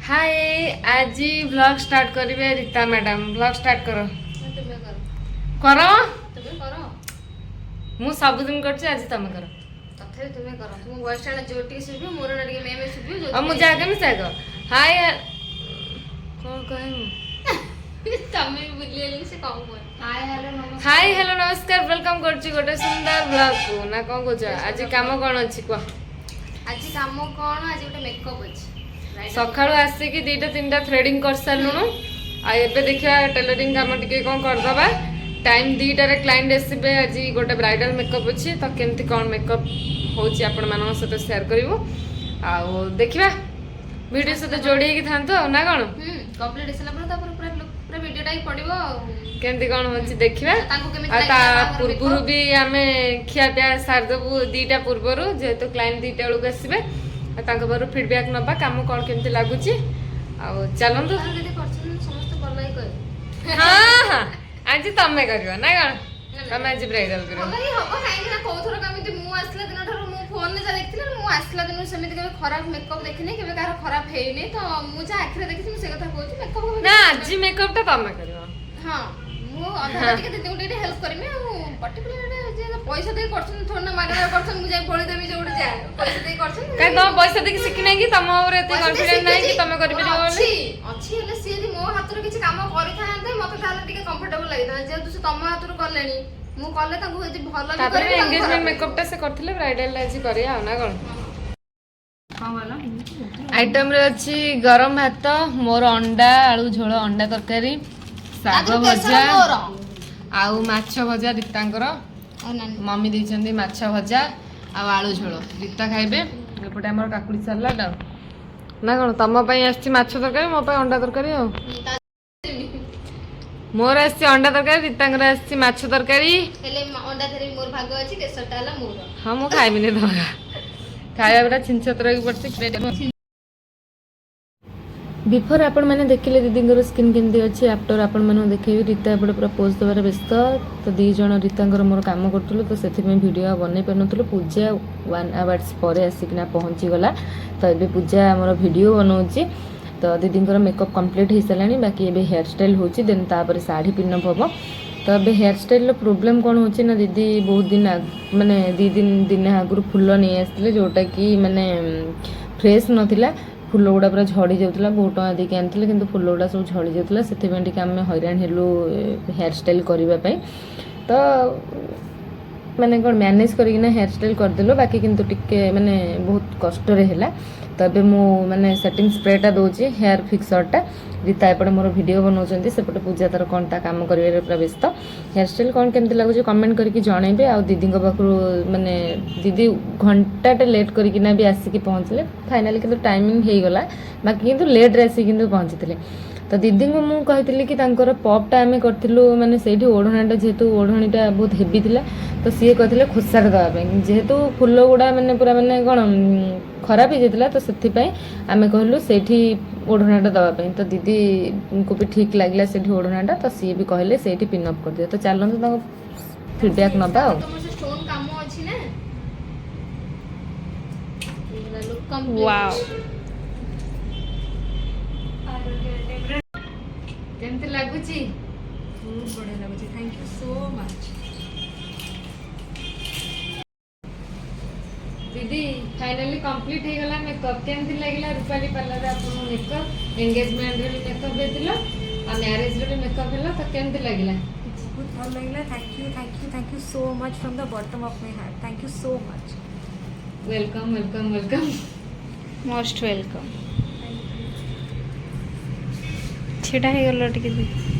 हाय आज blog start करिवे Rita madam blog start करो तुम्हें करो करो तुम्हें करो मु सब दिन करछि आज तुम करो तथापि तुम्हें करो तुम वॉइस टा जोटी सुबि मोर ना टिके मेमे सुबि जो अब मु जाके न सागो हाय कौन कहू तमे भी बुलियली से कहू बोल हाय हेलो नमस्कार वेलकम करछि गोटे सुंदर ब्लॉग को ना कोन कोछ आज काम कोन अछि को आज काम कोन आज गोटे मेकअप अछि सकाळु आसे कि दीटा तीनटा थ्रेडिंग कर सारलुनु आ एबे देखिया टेलरिंग काम टिके कोन कर दबा टाइम दीटा रे क्लाइंट एसिबे आज गोटे ब्राइडल मेकअप अछि त केमति कोन मेकअप होछि आपण मानन सते शेयर करिवो आ देखिबा वीडियो सते जोडी कि थांतो ना कोन कंप्लीट हेसला पर तापर पूरा वीडियो टाइ पडिबो केमति कोन होछि देखिबा ताको केमति आ ता पूर्वरु भी आमे खिया पिया सार दबु दीटा पूर्वरु जेतो क्लाइंट दीटा बेलु आसीबे तांको बारू फीडबैक नबा काम कोन केमति लागुची आ चलंतु जदी परछन समस्त भलाई कय हां हां आज तमे करियो ना कोन तमे आज ब्राइडल करियो भलाई हबो काहे ना कोथरो कमिति मु आसला दिन ठरो मु फोन ने जा देखथिले मु आसला दिन समिति केबे खराब मेकअप देखिने केबे कार खराब हेइने तो मु जा आखरे देखि से कथा कहूची मेकअप ना आज मेकअप ता तमे करियो हां मु अधा टिके दे उठे हेल्प करमी पर्टिकुलर जे पैसा दे करछन थोड़ा ना मागरा करछन मु जाई बोली देबी जे उठे जा पैसा दे करछन काय तम पैसा दे सिखि नै कि तम ओरे एते कॉन्फिडेंस नै कि तमे करि परिबो अछि अछि हेले से यदि मो हातरो किछि काम करि थानते मते ताले टिके कंफर्टेबल लागिता जे तु तम हातरो करलेनी मु करले ताकू यदि भलो भी करे एंगेजमेंट मेकअप ता से करथिले ब्राइडल आज करिया ना कोन हां वाला आइटम रे अछि गरम भात मोर अंडा आलू झोल अंडा तरकारी साग भजा आउ माछ भजा रीतांकर मम्मी दैछन्दी माछ भजा आउ आलू झोल रीता खाइबे एपटे हमर काकुड़ी सलाड ना कोन तम पई आछि माछ तरकारी मो पई अंडा तरकारी आ मोर आछि अंडा तरकारी रीतांकर आछि माछ तरकारी हेले अंडा धरि मोर भाग अछि केसरटा हला मोर हां मो खाइबे ने तमरा खाइबा बरा छिनछतर की पड़छि बिफोर आपण मैंने देखिले दीदी स्किन केमती अच्छे आफ्टर आपण मैंने देखिए रीता एपटे पूरा पोज देवार व्यस्त तो दी जन रीता मोर काम करूँ तो से भिडियो बन पार्नु पूजा 1 आवर्स पर आसिकना पहुँची गला तो ये पूजा आमर वीडियो बनाऊँगी तो दीदी मेकअप कंप्लीट हो सारे बाकी ये हेयर स्टाइल होची देन तापर साड़ी पिनअप हम तो ये हेयर स्टाइल प्रोब्लेम कौन हो ना दीदी बहुत दिन माने दिन आगुरी फुल नहीं आसते जोटा कि माने फ्रेश नाला फुल गुड़ा पूरा झड़ी जाऊला बहुत टाँग देके आनी कि फुल गुड़ा सब झड़ी जाऊला से आम हैरान हेलु हेयर स्टाइल करने तो माने कौन मैनेज करना हेयर स्टाइल करदेलु बाकी किंतु टिके माने बहुत कष्ट है तो ये मु माने सेटिंग स्प्रेटा दूसरी हेयर फिक्सरटा रीता एपटे मोर वीडियो बनाऊँ सेपटे पूजा तार कौन ता काम कर पूरा व्यस्त हेयर स्टाइल कौन केमती लगुच कमेंट करके जनइबे आ दीदी पाखु माने दीदी घंटाटे लेट करना भी आसिक पहुँचले फाइनाली किंतु टाइमिंग हो गला बाकी किंतु लेट रे आसिक पहुँची तो दीदी को मुझे कही कि पपटा आम करूँ मैंने से ओढ़णाटा जेहेतु ओढ़णीटा बहुत हेवी थिला तो सी कहते खोसार देवाई जेहेतु फुल गुड़ा मैंने पूरा मैंने कौन खराब हो जाता तो से आम कहलु से ओढ़णाटा देवाई तो दीदी को भी ठीक लगे से ओढ़णाटा तो सी भी कहले से पिनअप कर दिया तो चलते फीडबैक नवा केमती लागुची बहुत बढ़िया लागुची थैंक यू सो मच दीदी फाइनली कंप्लीट हो गला मेकअप केमती लागला रूपाली पार्लर रे आपन मेकअप एंगेजमेंट रे मेकअप देतिलो आ मैरिज रे मेकअप हला तो केमती लागला बहुत भल लागला thank you so much from the bottom of my heart thank you so much welcome welcome welcome most welcome छिटा हे गलो टिके मेकअप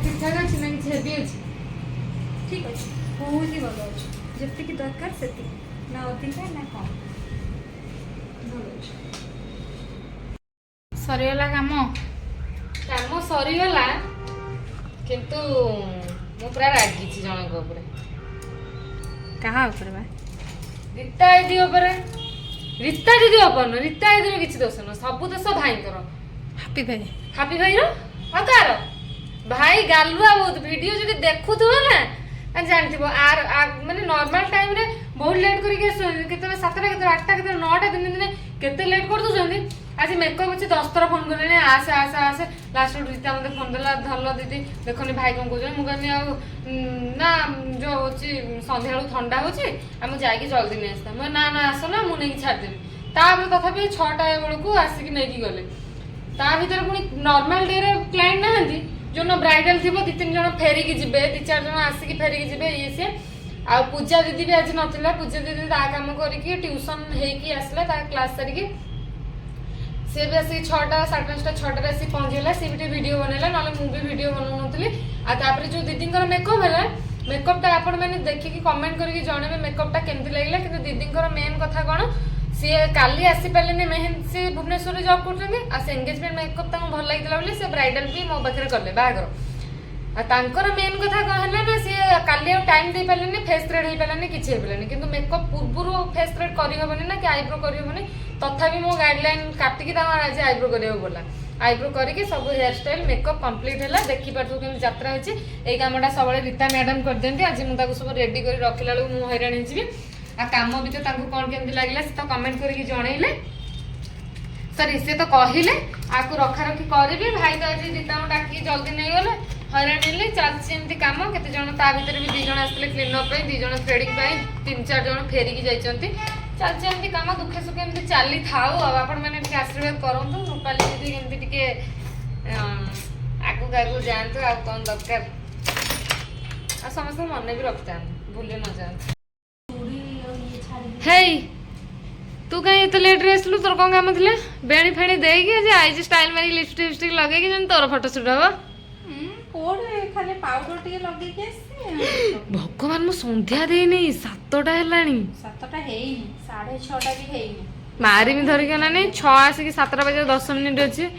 ठीक ठाक अछि ना कि हेवी अछि ठीक अछि बहुत ही भलो अछि जत्ते की दरकार सेति ना अधिक ना कम सरियला काम सरीगला किंतु मु पूरा रागी छी जण को ऊपर कहा ऊपर बा रीता दीदी ऊपर रीता दीदी ऊपर न रीता दीदी किछि दोष न सब दोष भाई करो हैप्पी भाई रो आ तार भाई गालुआ बहुत वीडियो जदी देखुथो ना जानथिबो आर माने नॉर्मल टाइम रे बहुत लेट करके केते 7टा केते 8टा केते 9टा दिन दिन केते लेट कर दोछंदी आज मेकअप अच्छे 10 थर फोन कले आसे आसे आसे लास्ट रीता मत फोन देला धल दीदी देखनी भाई कौन कह मुझे ना जो हूँ सन्ध्या बेलू ठंडा हो जाकि जल्दी नहीं आसता मुझे ना ना आस ना मुझे छाड़देवी तापर तथापि 6टा बेलू आसिक नहीं गले ता भर पुणी नॉर्मल डे रे क्लाइंट ना जो न ब्राइडल थी 2-3 जन फेरिकी जी 2-4 जन आसिक फेरिकी जी ये सी आ पूजा दीदी भी आज नाला पूजा दीदी ता कम करके ट्यूशन होगी आसला क्लास सारिकी सी भी आसिक 6टा 5:30 6टार आसिक पहुँचीगला सी भी वीडियो बनैला ना मुझे भी बनाऊन आपर जो दीदी मेकअप है मेकअपटा आपण मैंने देखिकी कमेंट करके जनइबे मेकअपटा केमती लगे कि दीदी मेन कथा कौन सी काली आसी पारे मेहंदी सी भुवनेश्वर जॉब कर एंगेजमेंट मेकअप भल लगी सी ब्राइडल भी मो पाखे कले बाहर मेन कथा कौन है ना सी काली टाइम दे पारे फेस थ्रेड हो पारानी किसी हो पारानी कि मेकअप पूर्व फेस थ्रेड करहबनी ना कि आईब्रो करहबनी तथापि मो गाइडलाइन काटिकी आज आईब्रो करा बोला आईब्रो करके सब हेयर स्टाइल मेकअप कंप्लीट है देखी पार्थ केमी यात्रा होती यही कमटा सब रीता मैडम कर दिखती आज मुझे सब रेडी कर रखला बेलू मुझे हैरान हो आ काम भी तो कौन केमती लगे से तो कमेंट करके जनइले सरी से तो कहले आपको रखा रखी करी भाई तो आज रीता डाक जल्दी नहीं गले हैरान हेले चलती कम केते जन ता भीतर भी 2 जन आसते क्लीनअप 2 जन थ्रेडिंग 3-4 जन फेरिकी जाइए चलती एमती कम दुखे सुखे एमती चली थाऊ आपण मैंने आशीर्वाद करूँ रूपाली दीदी केमती टे आगू आगू जातु आ कौन दरकार आ समस्त मन भी रखता भूले न जाते हे तू कहीं एत लेट रे आसलु तोर कौन काम थिले बेणी फेणी देकी आज आईज स्टाइल मारी लिपस्टिक लगे कि तोर फोटो शूट हबो कोडे खाली पाउडर टिके लगे के आसी भगवान मो संध्या दे नहीं 7टा हेलानी 7टा हेइनी 6:30 भी हेइनी मारी भी धरिक ना नहीं 6 आसिक 7टा बजे 10 मिनिट अच्छे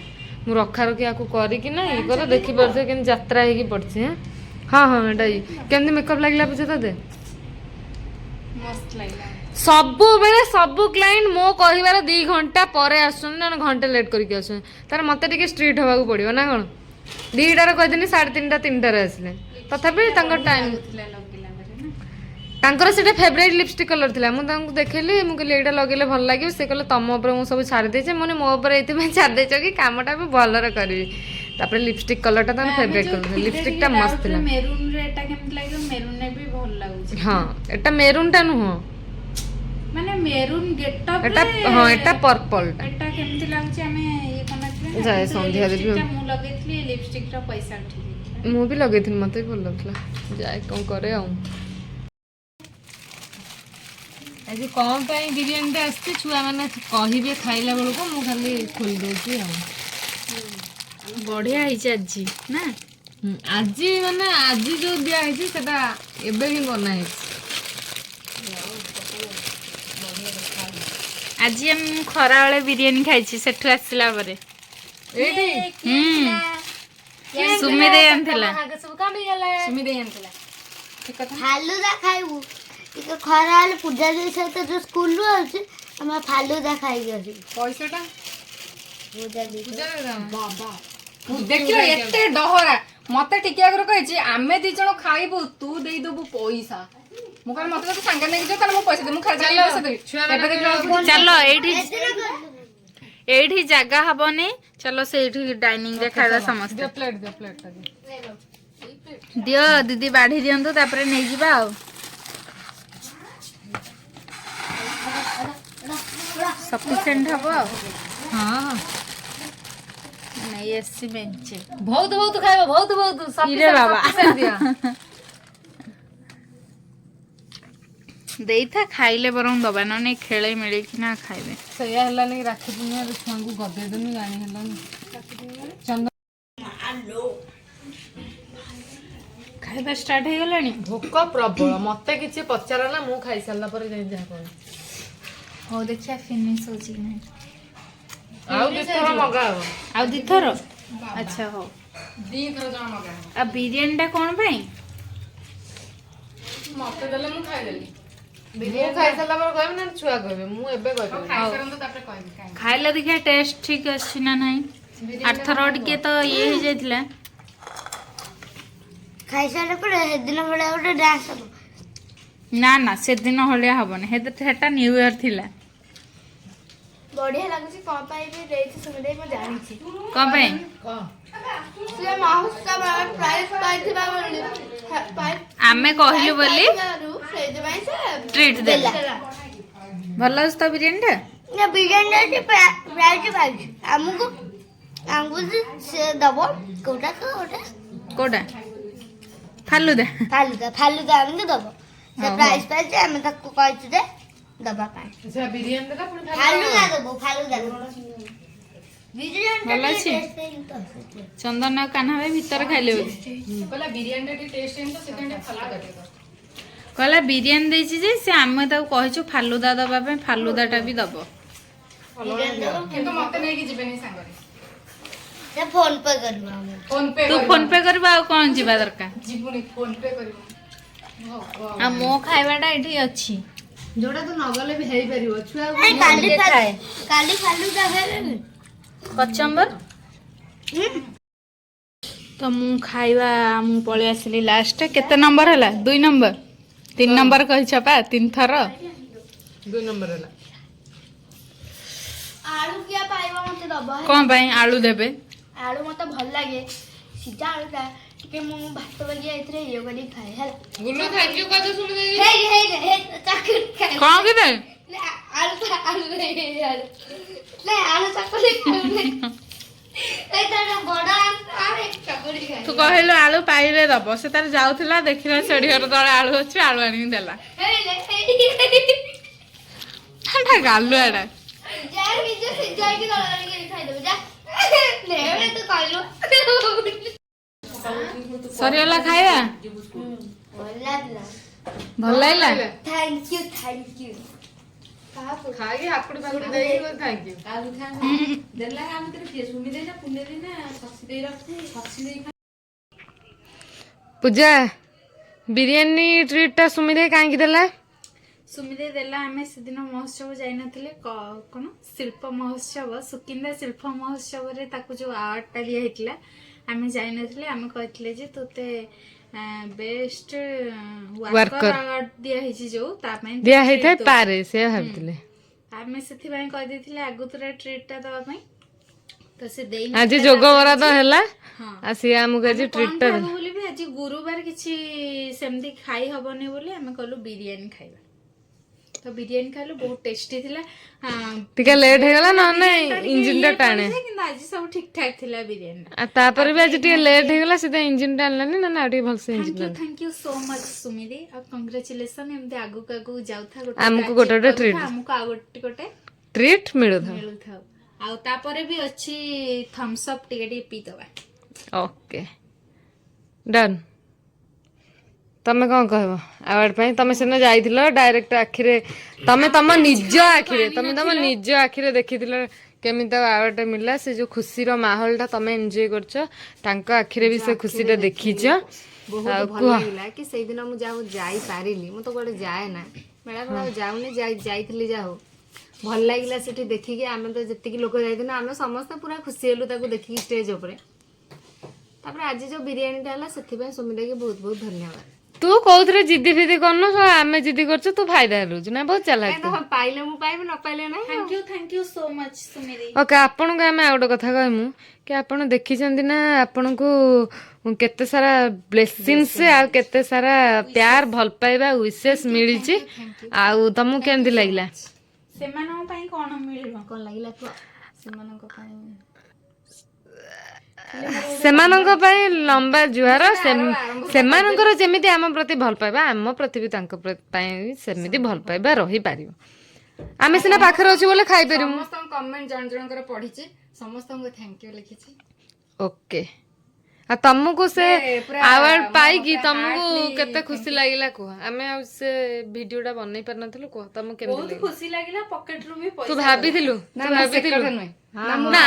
मु रखा रखी आपको करी ना ये कर देखी पारे के यात्रा होगी पड़े हाँ हाँ एटा केमती मेकअप लगला बुझे तते मस्त लागला सबु बेले सबु क्लाइंट मो कहिबार 2 घंटा परे आसन ना घंटे लेट करके आसन तार मते टिके स्ट्रीट होबाक पड़ियो ना कोन 2टार कह दिन 3:30 3टार आसले तथापि टाइम तांकर सेटा फेवरेट लिपस्टिक कलर थिला मु तांको देखैली मु कहली एटा लगेले भल लागियो से कहले तम ऊपर मु सब छाड़ देछे मने मो ऊपर एते में छाड़ देछो कि कामटा भी भलरे करबी तापर लिपस्टिक कलरटा तार फेवरेट कलर लिपस्टिकटा मस्त थिला मेरून रे एटा केमत लागियो मेरून ने भी भल लागुଛି हां एटा मेरून टा नु माने मेरून गेटअप एटा हां एटा पर्पल एटा केमती लागुଛି ଆମେ ये करनथले जाय संध्या देबी मु लगेथली लिपस्टिक रा पैसा उठी मु भी लगेथिन मते भल लगला जाय कोन करे आ आज कौन पाई बिरयानी टा आसती छुआ मैंने कहिबे खाइला बेलू को मु खाली खोल दोची आ बढ़िया हिचे आजी ना आज माने आज जो दिया है सेटा एबे ही बना है आज हम खरा वाले बिरयानी खाइछि सेठु आसिला परे एडी सुमी दे आनथिला सब काम ही गला सुमी दे आनथिला ठीक कथा फालुदा खाइबू ଟିକେ ଖରା ହେଲେ ପୂଜା ଦେଇ ସହିତ ଯୋଉ ସ୍କୁଲରୁ ଆସୁଛି ଆମେ ଫାଲୁଦା ଖାଇକି ଆସିବୁ पैसाटा ପୂଜା ଦେଇ बाबा देखियो एते डहरा मते टिके आगर कहिछि आमे दी जण खाइबू तू देई दबु पैसा मु कहले मते तो संगे नै जो ताले मु पैसा दे मु खर्चा ले पैसा देबी चलो एठी जगह हबनी चलो से एठी डाइनिंग रे खाइबा समस्त प्लेट ता दियो दीदी बाढ़ी दियंतो तापरे नै जिबा आ सफिशिएंट हबो हां नहीं एसी बेंच बहुत बहुत खाइबो बहुत इरे बाबा दिया देई था खाइले बरम दबा न नहीं खेले मिले कि ना खाइबे सया हला नहीं राखी दुनिया रे छुआंगु गदे दनी गाणी हला चंद खाइबा स्टार्ट हे गलानी भोक प्रबल मते किछि पचारा ना मु खाइ सारला पर जाई जा कोन हो देखिया फिनिश हो जी नहीं आउ दिथरा मगाओ आ दिथर अच्छा हो दिथरा जण मगाओ आ बिरयानी टा कोन पई मते देले मु खाइ देली मु खाइ सारला पर कहबे ना छुआ कहबे मु एबे कहबे खाइ सारन तो तापर कहबे खाइला देखिया टेस्ट ठीक अछि ना नहीं आठर के तो ये हो जाइतला ଖାଇସାରିଲା ପରେ ସେଦିନ ବେଳେ ଗୋଟେ ଡ୍ୟାନ୍ସ ହବ ना ना से दिन हलिया हबन हेटा न्यू ईयर थिला ବଢିଆ ଲାଗୁଛି କଣ ପାଇଁ ବି ଦେଇଛି ସୁମିଦେଇ ମୁଁ ଜାଣିଛି କଣ ପାଇଁ? ସେ ମହୋତ୍ସବ ପ୍ରାଇଜ୍ ପାଇଥିବା ଆମେ କହିଲୁ ବୋଲି ସେଇଥିପାଇଁ ସେ ଟ୍ରିଟ୍ ଦେଲା। ଭଲ ଲାଗୁଛି ତ ବିରିୟାନୀଟା? ନା ବିରିୟାନୀ ପ୍ରାଇଜ୍ ପାଇଛି ଆମକୁ ସେ ଦବ କୋଉଟା ତ ଗୋଟେ କୋଉଟା? ଫାଲୁଦା। ଫାଲୁଦା ଆମକୁ ଦବ ସେ ପ୍ରାଇଜ୍ ପାଇଛି ଆମେ ତାକୁ କହିଛୁ ଯେ ଦବା ପାଇଁ ଫାଲୁଦା ଦବ ଭଲ ଅଛି? ଚନ୍ଦନ ଆଉ କାହ୍ନା ଭାଇ ଭିତରେ ଖାଇଲେ ବୋଧେ? କହିଲା ବିରିୟାନୀ ଦେଇଛି ଯେ ସେ ଆମେ ତାକୁ କହିଛୁ ଫାଲୁଦା ଦବା ପାଇଁ, ଫାଲୁଦାଟା ବି ଦବ। କିନ୍ତୁ ମତେ ନେଇକି ଯିବେନି ସାଙ୍ଗରେ। ଫୋନ ପେ କରିବ ତୁ ଫୋନ ପେ କରିବୁ ଆଉ କଣ ଯିବା ଦରକାର? ଯିବୁନି ଫୋନ ପେ କରିବୁ। ଆଉ ମୋ ଖାଇବାଟା ଏଠି ଅଛି। ଯୋଉଟା ତୁ ନଗଲେ ବି ହେଇପାରିବ ଛୁଆ କାଲି ଫାଲୁଦା ଖାଇବେ କଚମ୍ବର ତ ମୁଁ ଖାଇବା ମୁଁ ପଳେଇ ଆସିଲି ଲାଷ୍ଟ। କେତେ ନମ୍ବର ହେଲା? 2 ନମ୍ବର 3 ନମ୍ବର କହିଛ ପା 3 ଥର। 2 ନମ୍ବର ହେଲା। ଆଳୁ କିଆ ପାଇବ ମତେ ଦବ କଣ ପାଇଁ ଆଳୁ ଦେବେ? ଆଳୁ ମତେ ଭଲ ଲାଗେ ସିଝା ଆଳୁଟା ଟିକେ ମୁଁ ଭାତ ବାଗିଆ ଏଥିରେ ଇଏ କରିକି ଖାଏ ହେଲା ଗୁଲୁ ଥ୍ୟାଙ୍କ ୟୁ କହ ସୁଣି ଦେଇ। ହେଇ ଚାକୁରି ଖାଏ କଣ କି ବେ? ଆଳୁ ଚାକୁରି ଖାଏ ବଡ ଆଳୁ ଚାକୁରି ଖାଏ ତୁ କହିଲୁ ଆଳୁ ପାଇଲେ ଦବ, ସେ ତାର ଯାଉଥିଲା ଦେଖିଲା ସେଢି ଘର ତଳେ ଆଳୁ ଅଛି, ଆଳୁ ଆଣିକି ଦେଲା। ଗାଲୁଆଟା ନିଜେ ସିଝାଇକି ଖାଇଦେବୁ ଯା ତୁ କହିଲୁ ସରିଗଲା ଖାଇବା? ଭଲ ଲାଗିଲା? ଥ୍ୟାଙ୍କ ୟୁ ଖାଇକି ହାକୁଡି ଫାକୁଡି ଦେଇକି ଥ୍ୟାଙ୍କ ୟୁ। ପୂଜା ବିରିୟାନୀ ଟ୍ରିଟ୍ଟା ସୁମିଦେଇ କାହିଁକି ଦେଲା? ସୁମିଦେଇ ଦେଲା। ଆମେ ସେଦିନ ମହୋତ୍ସବ ଯାଇନଥିଲେ, କଣ ଶିଳ୍ପ ମହୋତ୍ସବ, ସୁକିନ୍ଦା ଶିଳ୍ପ ମହୋତ୍ସବରେ ତାକୁ ଯୋଉ ଆୱାର୍ଡଟା ଦିଆ ହେଇଥିଲା ଆମେ ଯାଇନଥିଲେ। ଆମେ କହିଥିଲେ ଯେ ତୋତେ ବେଷ୍ଟ ୱାର୍କର ଆୱାର୍ଡ ଦିଆ ହେଇଛି ଯୋଉ ତା ପାଇଁ ଦିଆ ହେଇଥାଏ ପାରେ ସେ ଭାବିଥିଲେ। ଆମେ ସେଥିପାଇଁ କହିଦେଇଥିଲେ ଆଗୁତୁରା ଟ୍ରିଟ୍ଟା ଦବା ପାଇଁ। ତ ସେ ଦେଇ ଆଜି ଯୋଗ ବରାଦ ହେଲା ଆଉ ସିଏ ଆମକୁ ଆଜି ଟ୍ରିଟ୍ଟା ବୋଲି ବି ଆଜି ଗୁରୁବାର କିଛି ସେମିତି ଖାଇ ହବନି ବୋଲି ଆମେ କହିଲୁ ବିରିୟାନୀ ଖାଇବା। ତ ବିରିୟାନୀ ଖାଇଲୁ, ବହୁତ ଟେଷ୍ଟି ଥିଲା। ଟିକେ ଲେଟ୍ ହେଇଗଲା ନହେଲେ ଇଞ୍ଜିନ ଟା ଟାଣେ, କିନ୍ତୁ ଆଜି ସବୁ ଠିକ ଠାକ ଥିଲା ବିରିୟାନୀ। ଆଉ ତାପରେ ବି ଆଜି ଟିକେ ଲେଟ୍ ହେଇଗଲା ସେଥିପାଇଁ ଇଞ୍ଜିନ ଟାଣିଲାନି, ନହେଲେ ଆଉ ଟିକେ ଭଲସେ engine thank you so much ସୁମିଦି, ଆଉ କଂଗ୍ରାଚୁଲେସନ। ଏମିତି ଆଗକୁ ଆଗକୁ ଯାଉଥା, ଆମକୁ ଗୋଟେ ଗୋଟେ ଟ୍ରିଟ୍ ଆମକୁ ଆଉ ଗୋଟେ ଟ୍ରିଟ୍ ମିଳୁଥାଉ। ଆଉ ତାପରେ ବି ଅଛି ଥମ୍ସ ଅପ୍ ଟିକେ ଟିକେ ପିଇଦବା। Okay Don. ତମେ କଣ କହିବ ଆୱାର୍ଡ ପାଇଁ? ତମେ ସେଦିନ ଯାଇଥିଲ ଡାଇରେକ୍ଟ ଆଖିରେ, ତମ ନିଜ ଆଖିରେ ଦେଖିଥିଲ କେମିତି ଆୱାର୍ଡଟା ମିଳିଲା। ସେ ଯୋଉ ଖୁସିର ମାହୋଲଟା ତମେ ଏନ୍ଜୟ କରୁଛ, ତାଙ୍କ ଆଖିରେ ବି ସେ ଖୁସିଟା ଦେଖିଛ। ବହୁତ ଭଲ ଲାଗିଲା କି ସେଇଦିନ ମୁଁ ଯାହା ଯାଇପାରିଲି। ମୁଁ ତ କୁଆଡେ ଯାଏ ନା, ମେଳା ଫେଳା ଯାଉନି, ଯାଇଥିଲି ଯାହା ହଉ ଭଲ ଲାଗିଲା ସେଠି ଦେଖିକି। ଆମେ ତ ଯେତିକି ଲୋକ ଯାଇଥିଲୁ ଆମେ ସମସ୍ତେ ପୁରା ଖୁସି ହେଲୁ ତାକୁ ଦେଖିକି ଷ୍ଟେଜ ଉପରେ। ତାପରେ ଆଜି ଯୋଉ ବିରିୟାନୀଟା ହେଲା ସେଥିପାଇଁ ସୁମିତାକି ବହୁତ ବହୁତ ଧନ୍ୟବାଦ। ତୁ କୋଉଥିରେ ଜିଦି ଫିଦି କରୁନୁ, ଆମେ ଜିଦି କରୁଛୁ ତୁ ଫାଇଦା ହେଲୁଛୁ ନା, ବହୁତ ଚାଲାକ। ପାଇଲେ ମୁଁ ପାଇବି, ନ ପାଇଲେ ନାହିଁ। ଥ୍ୟାଙ୍କ ୟୁ ସୋ ମଚ୍ ସୁମିଦି। ଓକେ, ଆପଣଙ୍କୁ ଆମେ ଆଉ ଗୋଟେ କଥା କହିମୁ କି ଆପଣ ଦେଖିଛନ୍ତି ନା ଆପଣଙ୍କୁ କେତେ ସାରା ବ୍ଲେସିଂସ୍ ଆଉ କେତେ ସାରା ପ୍ୟାର ଭଲ ପାଇବା ୱିଶେସ୍ ମିଳିଛି, ଆଉ ତମକୁ କେମିତି ଲାଗିଲା? ସେମାନଙ୍କ ପାଇଁ କଣ ମିଳିବ? କଣ ଲାଗିଲା କୁହ? ସେମାନଙ୍କ ପାଇଁ ଲମ୍ବା ଜୁହାର। ସେମାନଙ୍କର ଯେମିତି ଆମ ପ୍ରତି ଭଲ ପାଇବା, ଆମ ପ୍ରତି ବି ତାଙ୍କ ପାଇଁ ସେମିତି ଭଲ ପାଇବା ରହିପାରିବ। ଆମେ ସିନା ପାଖରେ ଅଛୁ ବୋଲି ଖାଇପାରିବୁ। ସମସ୍ତଙ୍କ କମେଣ୍ଟ ଜଣ ଜଣଙ୍କର ପଢିଛି, ସମସ୍ତଙ୍କୁ ଥ୍ୟାଙ୍କ ୟୁ ଲେଖିଛି। ଓକେ, ଆଉ ତମକୁ ସେ ଆୱାର୍ଡ ପାଇକି ତମକୁ କେତେ ଖୁସି ଲାଗିଲା କୁହ? ଆମେ ଆଉ ସେ ଭିଡିଓଟା ବନେଇ ପାରିନଥିଲୁ, କୁହ ତମକୁ କେମିତି ଲାଗିଲା? ଖୁସି ଲାଗିଲା, ପକେଟରୁ ବି ତୁ ଭାବିଥିଲୁ? ନା,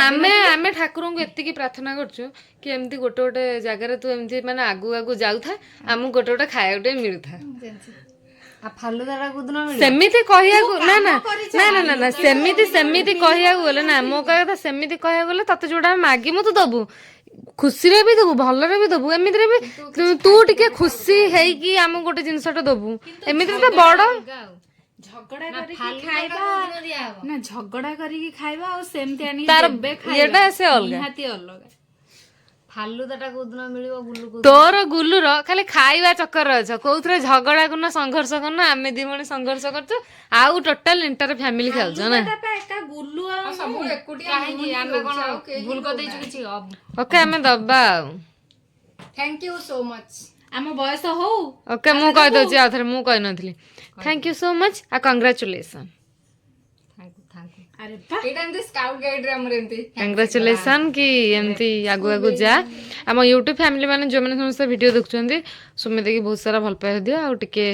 ଆମେ ଠାକୁରଙ୍କୁ ଏତିକି ପ୍ରାର୍ଥନା କରୁଛୁ କି ଏମିତି ଗୋଟେ ଗୋଟେ ଜାଗାରେ ତୁ ଏମିତି ମାନେ ଆଗକୁ ଯାଉଥା, ଆମକୁ ଗୋଟେ ଗୋଟେ ଖାଇବାକୁ ଟିକେ ମିଳୁଥା। ସେମିତି କହିବାକୁ ନା ସେମିତି କହିବାକୁ ଗଲେ ନା, ମୋ କହିବା କଥା ସେମିତି କହିବାକୁ ଗଲେ ତତେ ଯୋଉଟା ମାଗିମୁ ତୁ ଦବୁ, ଖୁସିରେ ବି ଦବୁ, ଭଲରେ ବି ଦବୁ, ଏମିତିରେ ବି ତୁ ଟିକେ ଖୁସି ହେଇକି ଆମକୁ ଗୋଟେ ଜିନିଷଟା ଦବୁ, ଏମିତିରେ ତ ବଡ ଝଗଡା ନା କରିକି ଫାଲୁଦା ଖାଇବା କୋଉଦିନ ଦିଆହବ? ନା ଝଗଡା କରିକି ଖାଇବା ଆଉ ସେମିତି ଆଣିକି ତାର ଦେବେ ଇଏଟା ଖାଇବା ସେ ଅଲଗା। ନିହାତି ଅଲଗା। ଫାଲୁଦାଟା କୋଉଦିନ ମିଳିବ ଗୁଲୁ କୋଉଦିନ? ତୋର ଗୁଲୁର ଖାଲି ଖାଇବା ଚକ୍କର ଅଛ, କୋଉଥିରେ ଝଗଡା କରୁନ ସଂଘର୍ଷ କରୁନ, ଆମେ ଦି ଭଉଣୀ ସଂଘର୍ଷ କରୁଛୁ, ଆଉ ଟୋଟାଲ ଇଣ୍ଟର ଫ୍ୟାମିଲି ଖାଉଛ ନା। ଫାଲୁଦାଟା ପା ଏକା ଗୁଲୁ ଆଉ ସବୁ ମୁଁ। ଏକୁଟିଆ କାହିଁକି ମୁଁ ହିଁ ଆମେ କଣ ଦଉଛି, ଆଉ କେହି ଭୁଲ କରିଦେଇଛୁ କିଛି? ଓକେ ଆମେ ଦବା ଆଉ। Thank you so much. ଆମ ବୟସ ହଉ ଓକେ ମୁଁ କହିଦଉଛି ଆଉ ଥରେ, ମୁଁ କହିନଥିଲି। ଥ୍ୟାଙ୍କ ୟୁ ସୋ ମଚ୍ ଆଉ କଂଗ୍ରାଚୁଲେସନ୍। ଆରେ ବା ଏଇଟା ଏମିତି ସ୍କାଉଟ ଗାଇଡ୍ ରେ ଆମର ଏମିତି କଂଗ୍ରାଚୁଲେସନ୍ କି ଏମିତି ଆଗୁ ଆଗୁ ଯା। ଆମ ୟୁଟ୍ୟୁବ ଫ୍ୟାମିଲି ମାନେ ଯୋଉମାନେ ସମସ୍ତେ ଭିଡ଼ିଓ ଦେଖୁଛନ୍ତି ସୁମିତାକି ବହୁତ ସାରା ଭଲ ପାଇବା ଦିଅ ଆଉ ଟିକେ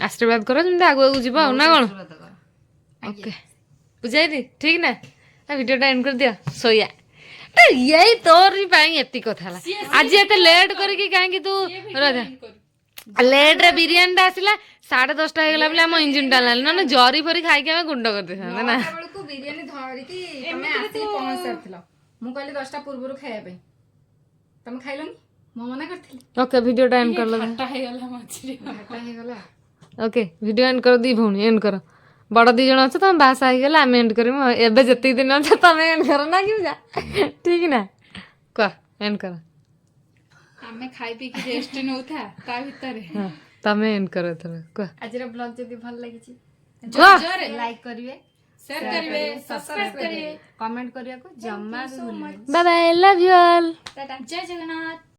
ଆଶୀର୍ବାଦ କର ଯେମିତି ଆଗୁ ଆଗକୁ ଯିବ ଆଉ, ନା କଣ? ଓକେ ବୁଝାଇଲି ଠିକ ନା? ଭିଡ଼ିଓଟା ଏଣ୍ଡ କରିଦିଅ, ଶୋଇବା। ଏଇ ତୋରି ପାଇଁ ଏତିକି କଥା ହେଲା। ଆଜି ଏତେ ଲେଟ୍ କରିକି କାହିଁକି ତୁ ଲେଟ୍ରେ ବିରିୟାନୀଟା ଆସିଲା, 10:30 ହେଇଗଲା ବୋଲି ଆମ ଇଞ୍ଜିନଟା ହେଲାନି, ନହେଲେ ଜରି ଫରି ଖାଇକି ଆମେ ଗୁଣ୍ଡ କରିଦେଇଥାନ୍ତେ ନା। 9ଟା ବେଳକୁ ବିରିୟାନୀ ଧରିକି ତମେ ଆସିକି ପହଞ୍ଚି ସାରିଥିଲ। ମୁଁ କହିଲି 10ଟା ପୂର୍ବରୁ ଖାଇବା ପାଇଁ, ତମେ ଖାଇଲନି, ମୁଁ ମନା କରିଥିଲି। ଓକେ ଭିଡ଼ିଓଟା ଏଣ୍ଡ କର। ଖଟା ହେଇଗଲା ମଝିରେ। ଘାଟା ହେଇଗଲା। ଓକେ ଭିଡ଼ିଓ ଏଣ୍ଡ କର, ଦି ଭଉଣୀ ଏଣ୍ଡ କର। ବଡ଼ 2 ଜଣ ଅଛ, ତମେ ବାହା ସାହା ହେଇଗଲେ ଆମେ ଏଣ୍ଡ କରିବୁ। ଏବେ ଯେତିକି ଦିନ ଅଛ ତମେ ଏଣ୍ଡ କର ନା କି ଯା, ଠିକ ନା? କୁହ ଏଣ୍ଡ କର। ଆମେ ଖାଇ ପିଇକି ରେଷ୍ଟ ନଉଥା ତା ଭିତରେ। ହଁ ତମେ ଏଣ୍ଡ କର ଏଥର, କୁହ ଆଜିର ବ୍ଲଗ ଯଦି ଭଲ ଲାଗିଛି କୁହ। ଲାଇକ୍ କରିବେ, ସେୟାର କରିବେ, ସବସ୍କ୍ରାଇବ କରିବେ। କମେଣ୍ଟ କରିବାକୁ ଜମା ବି ଭୁଲିବେନି। Bye bye, love you all. Jai Jagannath.